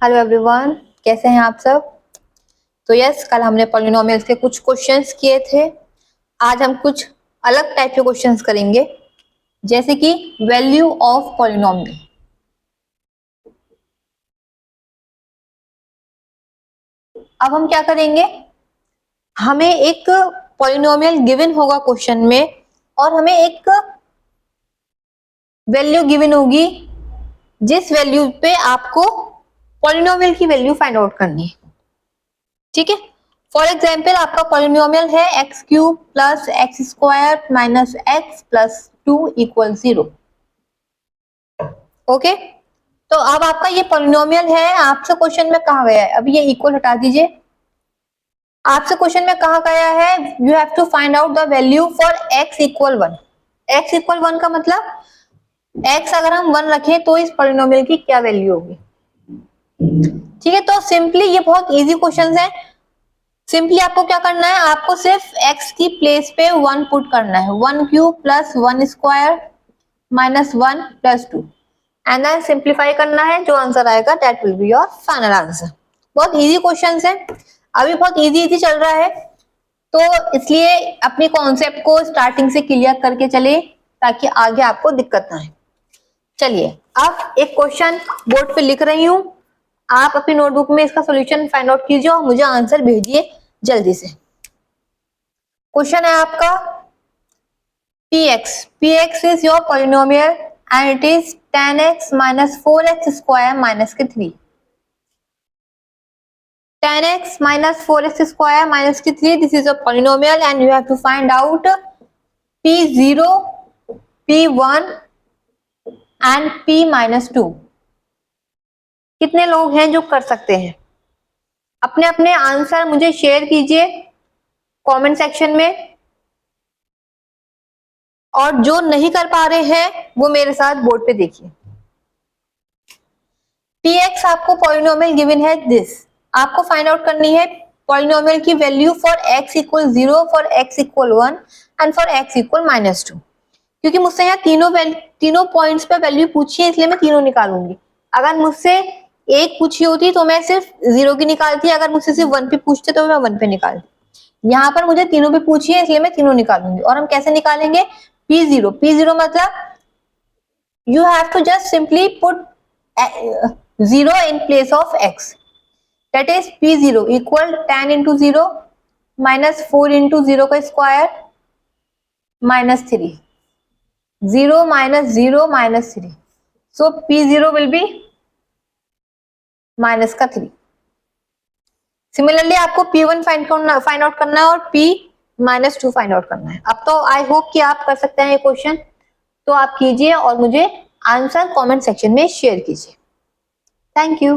Hello everyone, कैसे हैं आप सब। तो यस, कल हमने पॉलिनोमियल्स के कुछ क्वेश्चंस किए थे। आज हम कुछ अलग टाइप के क्वेश्चंस करेंगे, जैसे कि वैल्यू ऑफ पॉलिनोमियल। अब हम क्या करेंगे, हमें एक पॉलिनोमियल गिवन होगा क्वेश्चन में और हमें एक वैल्यू गिवन होगी, जिस वैल्यू पे आपको पॉलिनोमियल की वैल्यू फाइंड आउट करनी है। ठीक है, फॉर एग्जाम्पल आपका पॉलिनोमियल है x cube plus x square minus x plus 2 equal 0। Okay, तो अब आपका ये पॉलिनोमियल है, आपसे क्वेश्चन में कहा गया है, अभी ये इक्वल हटा दीजिए। आपसे क्वेश्चन में कहा गया है you have to find out the value for X equal 1। X equal 1 का मतलब एक्स अगर हम 1 रखें तो इस पॉलिनोमियल की क्या वैल्यू होगी। ठीक है, तो सिंपली ये बहुत इजी क्वेश्चन है। सिंपली आपको क्या करना है, आपको सिर्फ x की प्लेस पे 1 पुट करना है, 1 cube plus 1 square minus 1 plus 2 and then simplify करना है। जो आंसर आएगा that will be your final answer. बहुत इजी क्वेश्चंस है, अभी बहुत इजी चल रहा है, तो इसलिए अपने कॉन्सेप्ट को स्टार्टिंग से क्लियर करके चले ताकि आगे आपको दिक्कत ना आए। चलिए, अब एक क्वेश्चन बोर्ड पे लिख रही हूँ, आप अपनी नोटबुक में इसका सॉल्यूशन फाइंड आउट कीजिए और मुझे आंसर भेजिए जल्दी से। क्वेश्चन है आपका px is your polynomial and it is 10x minus 4x square minus के 3। 10x minus 4x square minus के 3, this is a polynomial and you have to find out p0, p1 and p minus 2। कितने लोग हैं जो कर सकते हैं? अपने अपने आंसर मुझे शेयर कीजिए कमेंट सेक्शन में, और जो नहीं कर पा रहे हैं वो मेरे साथ बोर्ड पे देखिए। px आपको पॉलिनोमियल गिवन है दिस, आपको फाइंड आउट करनी है पॉलिनोमियल की value for x equal 0, for x equal 1 and for x equal minus 2। क्योंकि मुझसे यहाँ तीनों पॉइंट्स पे वैल्यू पूछी है, इसलिए मैं तीनों निकालूंगी। अगर मुझसे एक पूछी होती तो मैं सिर्फ 0 की निकालती, अगर मुझसे सिर्फ 1 पे पूछते तो मैं 1 पे निकालती। यहाँ पर मुझे तीनों पे पूछी है, इसलिए मैं तीनों निकालूंगी। और हम कैसे निकालेंगे, p0 मतलब you have to just simply put 0 in place of x, that is p0 equal 10 into 0 minus 4 into 0 का square minus 3, 0 minus 0 minus 3, so p0 will be minus का 3। सिमिलरली आपको p1 फाइंड आउट करना है और p minus 2 find out करना है। अब तो आई होप कि आप कर सकते हैं ये क्वेश्चन, तो आप कीजिए और मुझे आंसर कमेंट सेक्शन में शेयर कीजिए। Thank you.